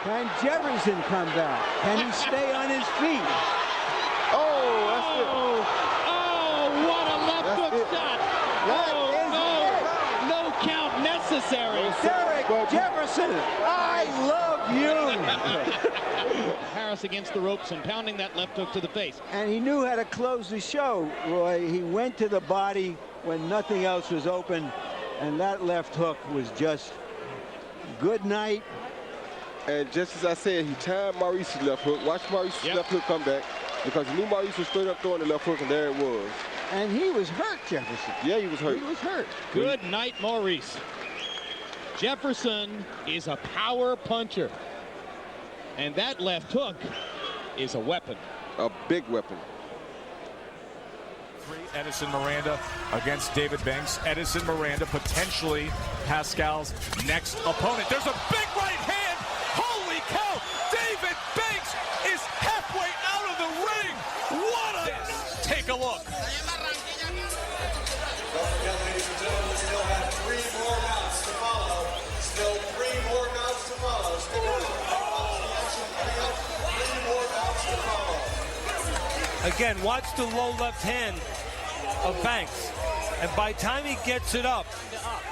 Can Jefferson come back? Can he stay on his feet? Oh, that's it. Oh, what a left hook shot. No count necessary. Derek Jefferson, I love you. Harris against the ropes and pounding that left hook to the face. And he knew how to close the show, Roy. He went to the body when nothing else was open, and that left hook was just good night. And just as I said, he timed Maurice's left hook. Watch Maurice's left hook come back, because he knew Maurice was straight up throwing the left hook, and there it was. And he was hurt, Jefferson. Yeah, he was hurt. He was hurt. Good night, Maurice. Jefferson is a power puncher. And that left hook is a weapon. A big weapon. Edison Miranda against David Banks. Edison Miranda potentially Pascal's next opponent. There's a big right hand. Holy cow! David Banks is halfway out of the ring. What a... Take a look. Don't forget, ladies and gentlemen, we still have 3 more rounds to follow. Still 3 more rounds to follow. Stick around. Coming up, 3 more rounds to follow. Again, watch the low left hand of Banks. And by the time he gets it up,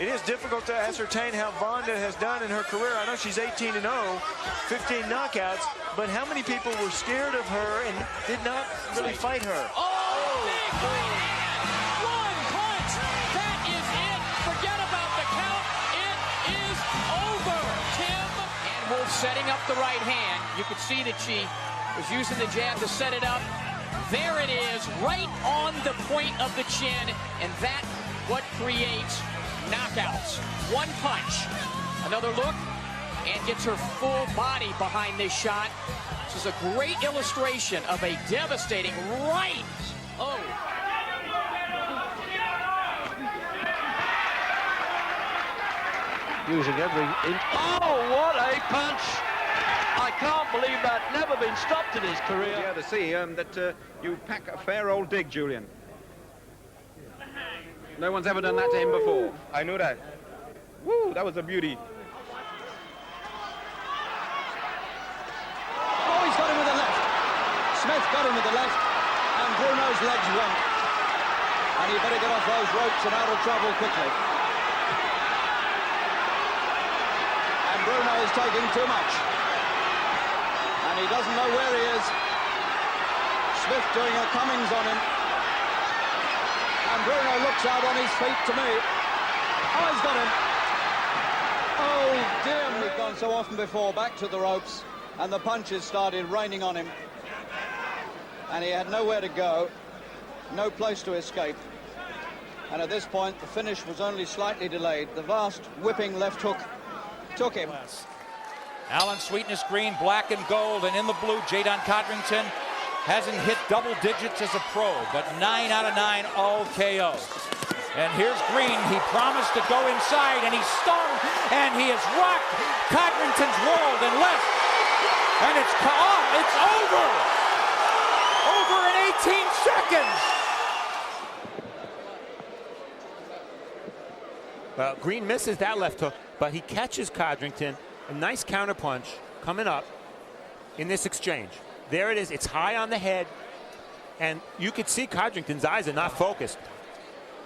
it is difficult to ascertain how Vonda has done in her career. I know she's 18-0, 15 knockouts, but how many people were scared of her and did not really fight her? Oh, big right hand! One punch! That is it! Forget about the count. It is over, Tim. And Wolf setting up the right hand. You could see that she was using the jab to set it up. There it is, right on the point of the chin, and that's what creates knockouts. One punch, another look, and gets her full body behind this shot. This is a great illustration of a devastating right. Oh. Using every inch. Oh, what a punch! I can't believe that. Never been stopped in his career. Yeah, to see that you pack a fair old dig, Julian. No one's ever done that to him before. I knew that. Woo, that was a beauty. Oh, he's got him with the left. Smith got him with the left, and Bruno's legs went. And he better get off those ropes and out of trouble quickly. And Bruno is taking too much. And he doesn't know where he is. Smith doing a Cummings on him. And Bruno looks out on his feet to me. Oh, he's got him. Oh, dear. We've gone so often before, back to the ropes, and the punches started raining on him. And he had nowhere to go, no place to escape. And at this point, the finish was only slightly delayed. The vast whipping left hook took him. Alan Sweetness green, black and gold, and in the blue, Jadon Codrington hasn't hit double digits as a pro, but 9 out of 9 all KO. And here's Green. He promised to go inside, and he stung, and he has rocked Codrington's world and left. And it's over. Over in 18 seconds. well, Green misses that left hook, but he catches Codrington. A nice counterpunch coming up in this exchange. There it is. It's high on the head, and you could see Codrington's eyes are not focused.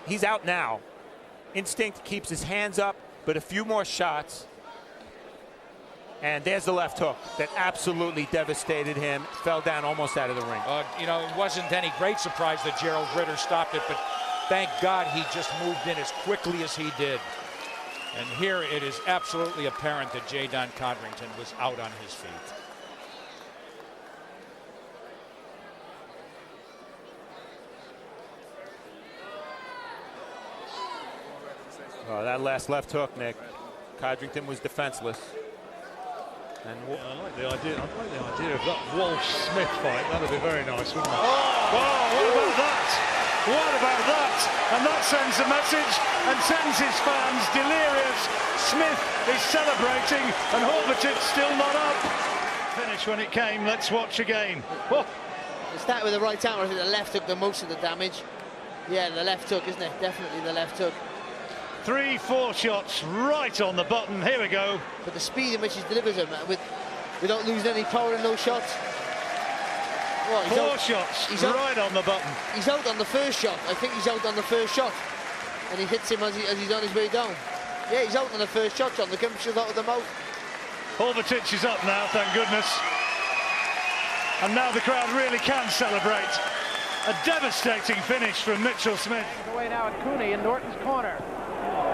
He's out now. Instinct keeps his hands up, but a few more shots. And there's the left hook that absolutely devastated him. Fell down almost out of the ring. You know, it wasn't any great surprise that Gerald Ritter stopped it, but thank God he just moved in as quickly as he did. And here it is absolutely apparent that Jadon Codrington was out on his feet. Oh, that last left hook, Nick. Codrington was defenseless. And I like the idea of that Walsh-Smith fight. That'd be very nice, wouldn't it? Oh, what about that? What about that? And that sends a message and sends his fans delirious. Smith is celebrating and Horvitz still not up. Finish when it came. Let's watch again. Oh. It's that with the right hand, or I think the left took the most of the damage. Yeah, the left hook, isn't it? Definitely the left hook. 3-4 shots right on the button. Here we go. But the speed in which he delivers them with without losing any power in those shots. What, Four shots, right on the button. He's out on the first shot. I think he's out on the first shot. And he hits him as he's on his way down. Yeah, he's out on the first shot, John. The Gimpshire out of the mouth. Kovacic is up now, thank goodness. And now the crowd really can celebrate. A devastating finish from Mitchell Smith. Away now at Cooney in Norton's corner.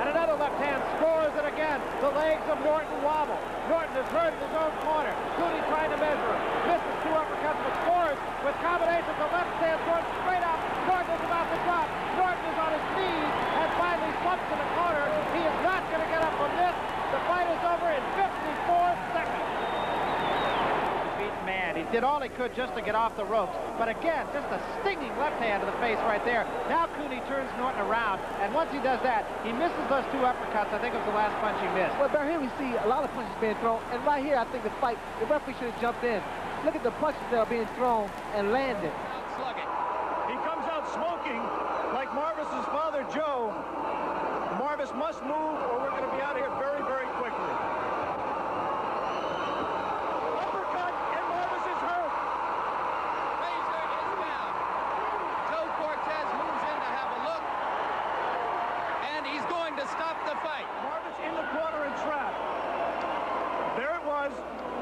And another left hand scores it again. The legs of Norton wobble. Norton is hurt in his own corner. Cooney trying to measure him. Misses 2 uppercuts, but scores with combinations of left hands going straight up. Norton is about to drop. Norton is on his knees and finally slumps in the corner. He is not going to get up from this. The fight is over in 54 seconds. Man, he did all he could just to get off the ropes. But again, just a stinging left hand to the face right there. Now Cooney turns Norton around, and once he does that, he misses those 2 uppercuts. I think it was the last punch he missed. Well, Barry, here we see a lot of punches being thrown, and right here, I think the referee should have jumped in. Look at the punches that are being thrown and landed. He comes out smoking like Marvis's father, Joe. Marvis must move, or we're going to be out of here very, very quickly. Stop the fight. Marvis in the corner and trapped. There it was.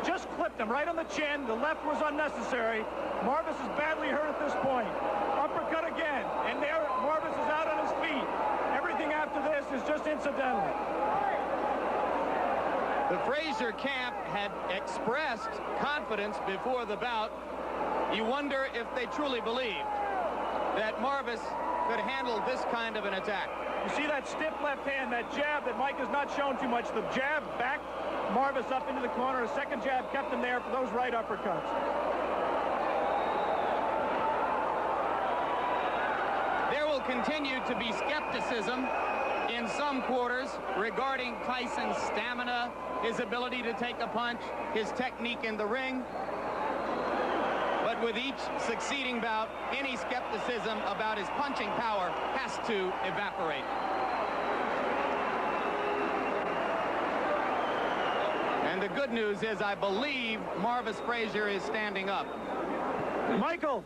Just clipped him right on the chin. The left was unnecessary. Marvis is badly hurt at this point. Uppercut again. And there, Marvis is out on his feet. Everything after this is just incidental. The Frazier camp had expressed confidence before the bout. You wonder if they truly believed that Marvis could handle this kind of an attack. You see that stiff left hand, that jab that Mike has not shown too much. The jab backed Marvis up into the corner. A second jab kept him there for those right uppercuts. There will continue to be skepticism in some quarters regarding Tyson's stamina, his ability to take a punch, his technique in the ring. But with each succeeding bout, any skepticism about his punching power has to evaporate. And the good news is I believe Marvis Frazier is standing up. Michael,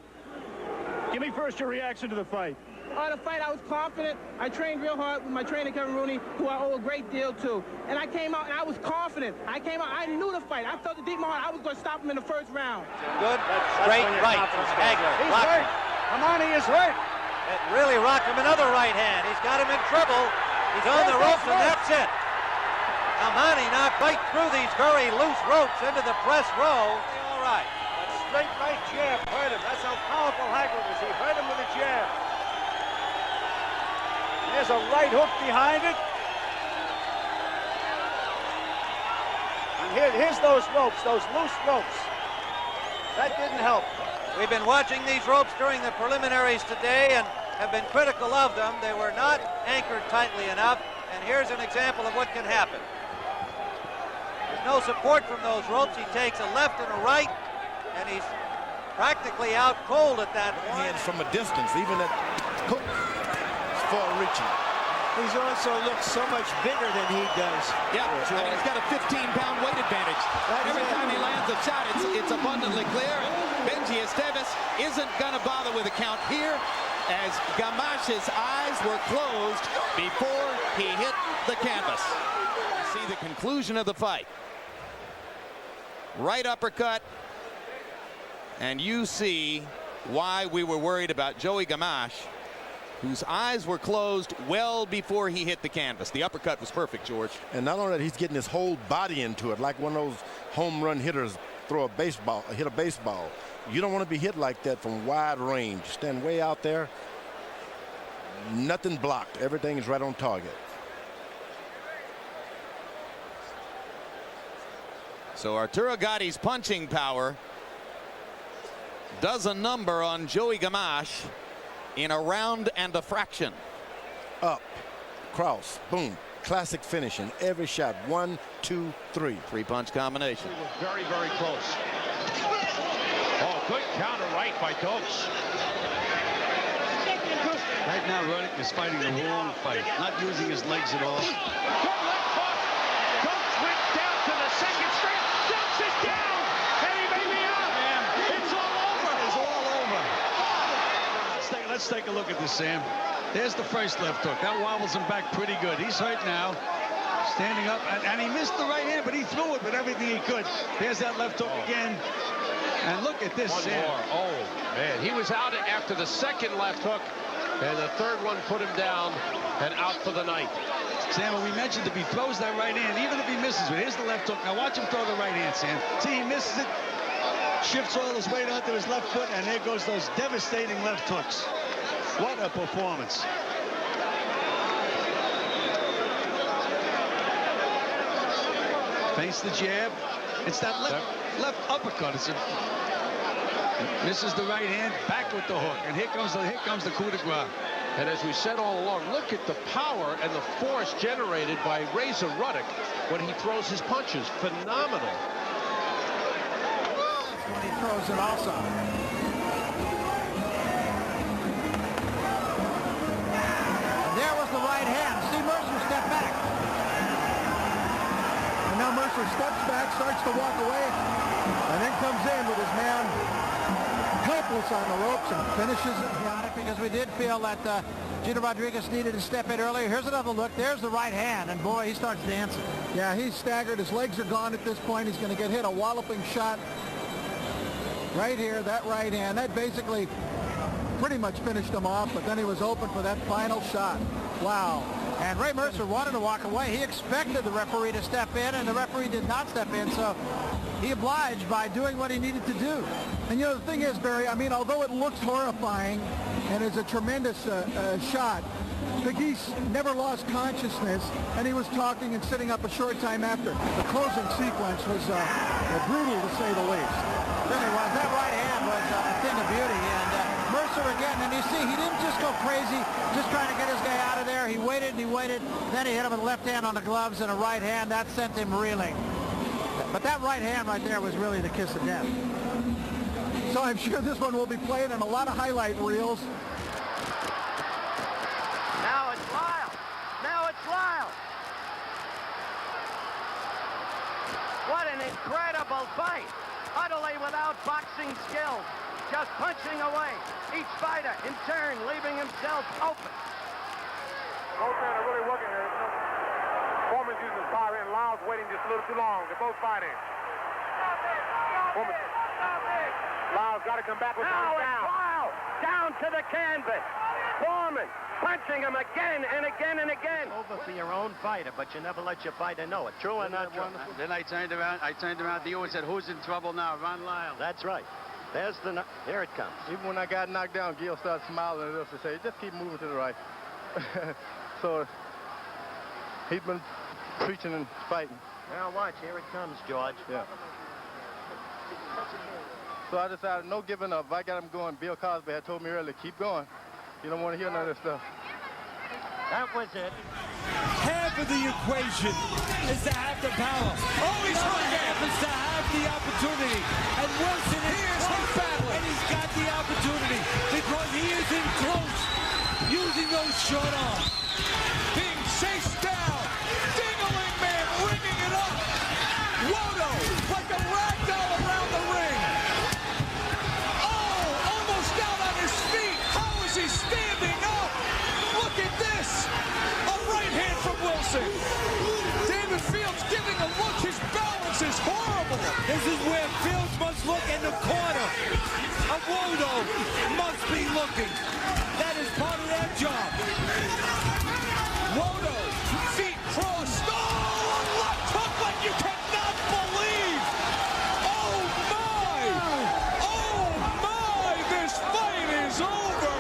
give me first your reaction to the fight. The fight, I was confident. I trained real hard with my trainer, Kevin Rooney, who I owe a great deal to. And I came out and I was confident. I came out, I knew the fight. I felt it deep in my heart. I was going to stop him in the first round. Good, straight right from Hagler. He's hurt. Amani is hurt. It really rocked him. Another right hand. He's got him in trouble. He's on the ropes, and that's it. Amani knocked right through these very loose ropes into the press row. All right. That straight right jab hurt him. That's how powerful Hagler was. He hurt him with a jab. There's a right hook behind it. And here's those ropes, those loose ropes. That didn't help. We've been watching these ropes during the preliminaries today and have been critical of them. They were not anchored tightly enough, and here's an example of what can happen. There's no support from those ropes. He takes a left and a right, and he's practically out cold at that point. Hands from a distance, even at Cook. Far reaching. He's also looks so much bigger than he does. Yeah, and he's got a 15-pound weight advantage. Every time he lands a shot, it's abundantly clear. And Benji Esteves isn't going to bother with a count here, as Gamash's eyes were closed before he hit the canvas. You see the conclusion of the fight. Right uppercut, and you see why we were worried about Joey Gamache, whose eyes were closed well before he hit the canvas. The uppercut was perfect, George. And not only that, he's getting his whole body into it, like one of those home run hitters hit a baseball. You don't want to be hit like that from wide range. Stand way out there, nothing blocked. Everything is right on target. So Arturo Gotti's punching power does a number on Joey Gamache in a round and a fraction. Up, cross, boom. Classic finishing. Every shot. 1, 2, 3. Three-punch combination. Very, very close. Oh, good counter right by Dokes. Right now, Ruddick is fighting the wrong fight, not using his legs at all. Good left hook. Dokes went down to the second string. Dokes is down. Let's take a look at this, Sam. There's the first left hook. That wobbles him back pretty good. He's hurt now. Standing up, and he missed the right hand, but he threw it with everything he could. There's that left hook again. And look at this, One Sam. more. Oh, man. He was out after the second left hook, and the third one put him down and out for the night. Sam, we mentioned if he throws that right hand, even if he misses it, here's the left hook. Now watch him throw the right hand, Sam. See, he misses it, shifts all his weight onto his left foot, and there goes those devastating left hooks. What a performance. Feints the jab. It's that left uppercut. Misses the right hand, back with the hook, and here comes the coup de grace. And as we said all along, look at the power and the force generated by Razor Ruddock when he throws his punches. Phenomenal. When he throws it also. And there was the right hand. See Mercer step back. And now Mercer steps back, starts to walk away, and then comes in with his man helpless on the ropes and finishes it. Because we did feel that Gino Rodriguez needed to step in earlier. Here's another look. There's the right hand, and boy, he starts dancing. Yeah, he's staggered. His legs are gone at this point. He's going to get hit a walloping shot right here, that right hand. That basically pretty much finished him off, but then he was open for that final shot. Wow. And Ray Mercer wanted to walk away. He expected the referee to step in, and the referee did not step in, so he obliged by doing what he needed to do. And, you know, the thing is, Barry, I mean, although it looks horrifying and is a tremendous shot, the Geese never lost consciousness, and he was talking and sitting up a short time after. The closing sequence was brutal, to say the least. It really was. That right hand was a thing of beauty, and Mercer again, and you see, he didn't just go crazy, just trying to get his guy out of there. He waited and he waited, then he hit him with a left hand on the gloves and a right hand. That sent him reeling. But that right hand right there was really the kiss of death. So I'm sure this one will be played in a lot of highlight reels. Now it's Lyle. Now it's Lyle. What an incredible fight. Utterly without boxing skills. Just punching away. Each fighter in turn leaving himself open. Both men are really working here. Foreman's using his power and Lyle's waiting just a little too long. They're both fighting. Foreman. Lyle's got to come back with now him it's down. Lyle down to the canvas. Foreman punching him again and again and again. Over for your own fighter, but you never let your fighter know it. True or not true? Then I turned around to you and said, who's in trouble now? Ron Lyle. That's right. Here it comes. Even when I got knocked down, Gil started smiling at us to say, just keep moving to the right. So he's been preaching and fighting. Now watch, here it comes, George. Yeah. So I decided no giving up. If I got him going, Bill Cosby had told me earlier, keep going. You don't want to hear none of this stuff. That was it. Half of the equation is to have the power. Always half is to have the opportunity. And Wilson is close, and he's got the opportunity because he is in close, using those short arms. Being chased down. Dingling man ringing it up. Wodo like a rag doll around the ring. Oh, almost down on his feet. How is he standing up? Look at this. A right hand from Wilson. David Fields giving a look. His balance is horrible. This is where Fields must look, in the corner of Wodo must be looking. That is part of their job. Wodo, feet crossed. Oh, left hook like you cannot believe. Oh my. Oh my, this fight is over.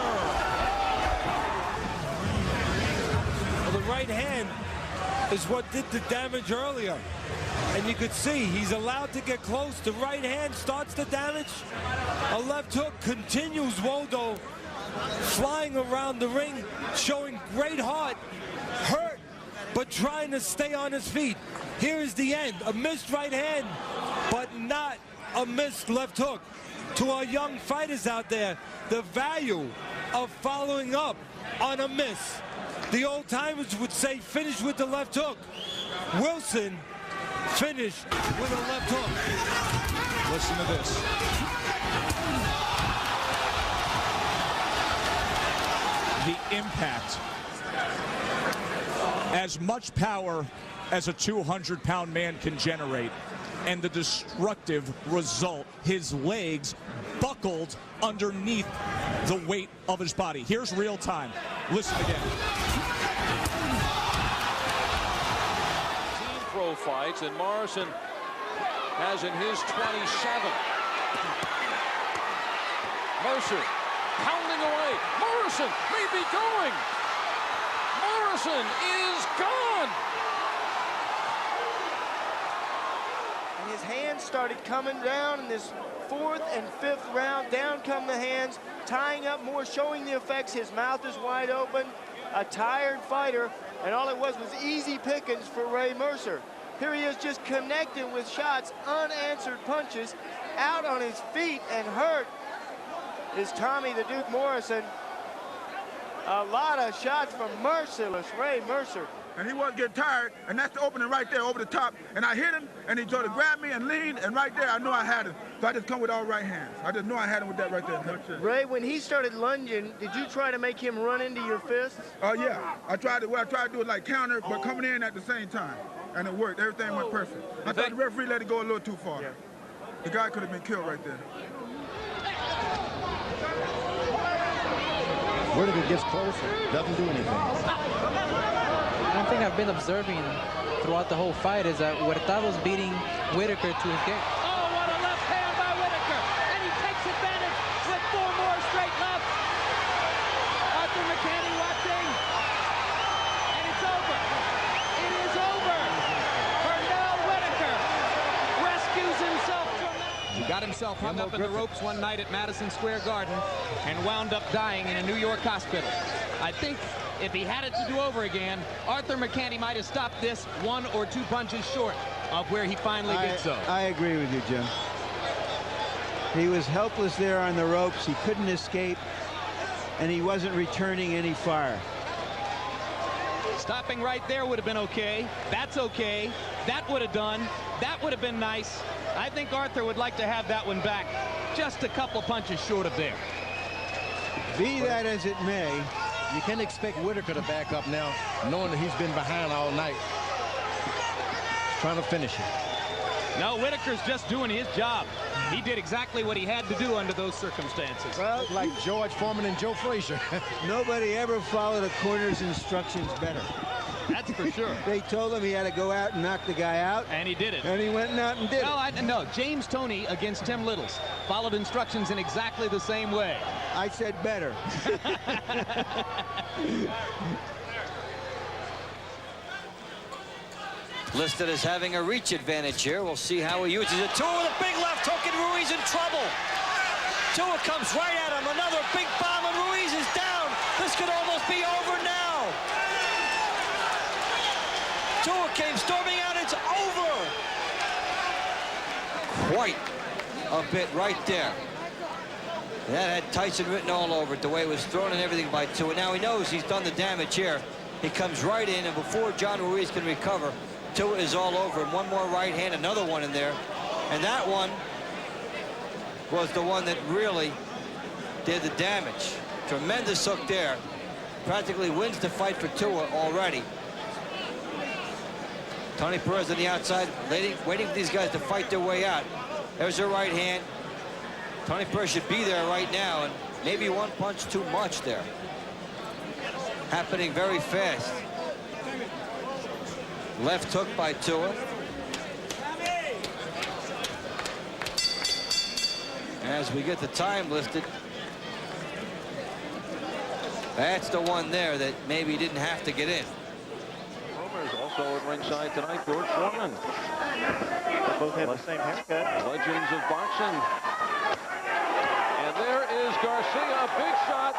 Well, the right hand is what did the damage earlier. And you could see he's allowed to get close. The right hand starts the damage. A left hook continues Wodo flying around the ring, showing great heart, hurt, but trying to stay on his feet. Here is the end. A missed right hand, but not a missed left hook. To our young fighters out there, the value of following up on a miss. The old timers would say finish with the left hook. Wilson finished with a left hook. Listen to this. the impact. As much power as a 200-pound man can generate, and the destructive result, his legs buckled underneath the weight of his body. Here's real time. Listen again. Team pro fights, and Morrison has in his 27. Mercer pounding away. Morrison may be going. Morrison is gone. And his hands started coming down in this 4th and 5th round. Down come the hands, tying up more, showing the effects. His mouth is wide open, a tired fighter, and all it was easy pickings for Ray Mercer. Here he is just connecting with shots, unanswered punches, out on his feet and hurt is Tommy the Duke Morrison. A lot of shots from merciless Ray Mercer. And he wasn't getting tired, and that's the opening right there over the top. And I hit him, and he tried to grab me and lean, and right there I knew I had him. So I just come with all right hands. I just knew I had him with that right there. Ray, when he started lunging, did you try to make him run into your fists? Yeah. What I tried to do is like counter, but coming in at the same time. And it worked. Everything went perfect. I thought the referee let it go a little too far. Yeah. The guy could have been killed right there. Whittaker gets closer, doesn't do anything. One thing I've been observing throughout the whole fight is that Hurtado's beating Whittaker to his game. Oh, what a left hand by Whittaker. And he takes advantage with 4 more straight lefts. Arthur McCanny watching. And it's over. It is over. Pernell Whittaker rescues himself from that. He got himself hung up in the ropes one night at Madison Square Garden and wound up dying in a New York hospital. I think if he had it to do over again, Arthur McCanny might have stopped this 1 or 2 punches short of where he finally did so. I agree with you, Jim. He was helpless there on the ropes. He couldn't escape, and he wasn't returning any fire. Stopping right there would have been okay. That's okay. That would have done. That would have been nice. I think Arthur would like to have that one back. Just a couple punches short of there. Be that as it may, you can't expect Whittaker to back up now, knowing that he's been behind all night. He's trying to finish it. No, Whittaker's just doing his job. He did exactly what he had to do under those circumstances. Well, like George Foreman and Joe Frazier. Nobody ever followed a corner's instructions better. That's for sure. They told him he had to go out and knock the guy out. And he did it. And he went out and did it. No, James Toney against Tim Littles followed instructions in exactly the same way. I said better. Listed as having a reach advantage here. We'll see how he uses it. Tua with a big left hook, and Ruiz in trouble. Tua comes right at him. Another big bomb, and Ruiz is down. This could almost be over now. Tua came storming out. It's over. Quite a bit right there. That had Tyson written all over it, the way it was thrown and everything by Tua. Now he knows he's done the damage here. He comes right in, and before John Ruiz can recover, Tua is all over him. One more right hand, another one in there. And that one was the one that really did the damage. Tremendous hook there. Practically wins the fight for Tua already. Tony Perez on the outside, waiting for these guys to fight their way out. There's their right hand. Tony Perez should be there right now, and maybe one punch too much there. Happening very fast. Left hook by Tua. As we get the time listed, that's the one there that maybe didn't have to get in. Homer's also at ringside tonight, George Foreman. Both have the same haircut. Legends of boxing. And there is Garcia, big shot.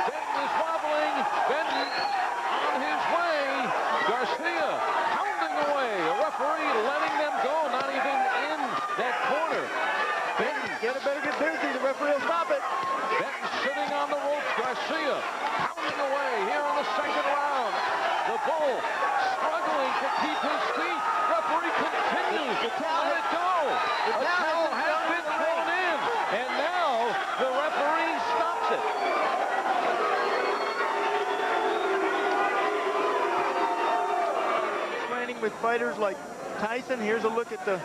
Benton is wobbling. Benton on his way. Garcia pounding away. A referee letting them go, not even in that corner. Benton better get busy. The referee will stop it. Benton sitting on the ropes. Garcia pounding away here in the second round. The Bull struggling to keep his feet. Referee continues to let it go. The towel has been thrown in, and now the referee stops it. fighters like Tyson. Here's a look at the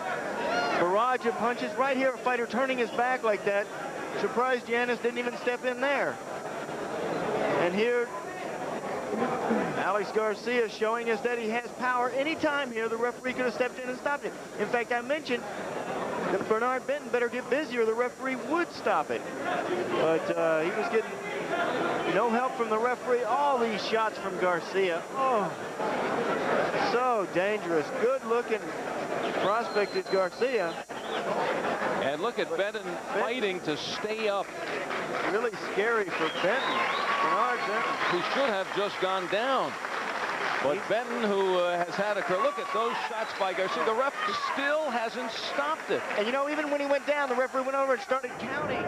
barrage of punches. Right here, a fighter turning his back like that. Surprised Yanis didn't even step in there. And here, Alex Garcia showing us that he has power. Anytime here, the referee could have stepped in and stopped it. In fact, I mentioned that Bernard Benton better get busy or the referee would stop it. But he was getting no help from the referee. All these shots from Garcia. Oh, so dangerous. Good-looking prospect is Garcia. And look at Benton fighting to stay up. Really scary for Benton. Bernard Benton. Who should have just gone down. But Benton, who has had a look at those shots by Garcia, the ref still hasn't stopped it. And you know, even when he went down, the referee went over and started counting.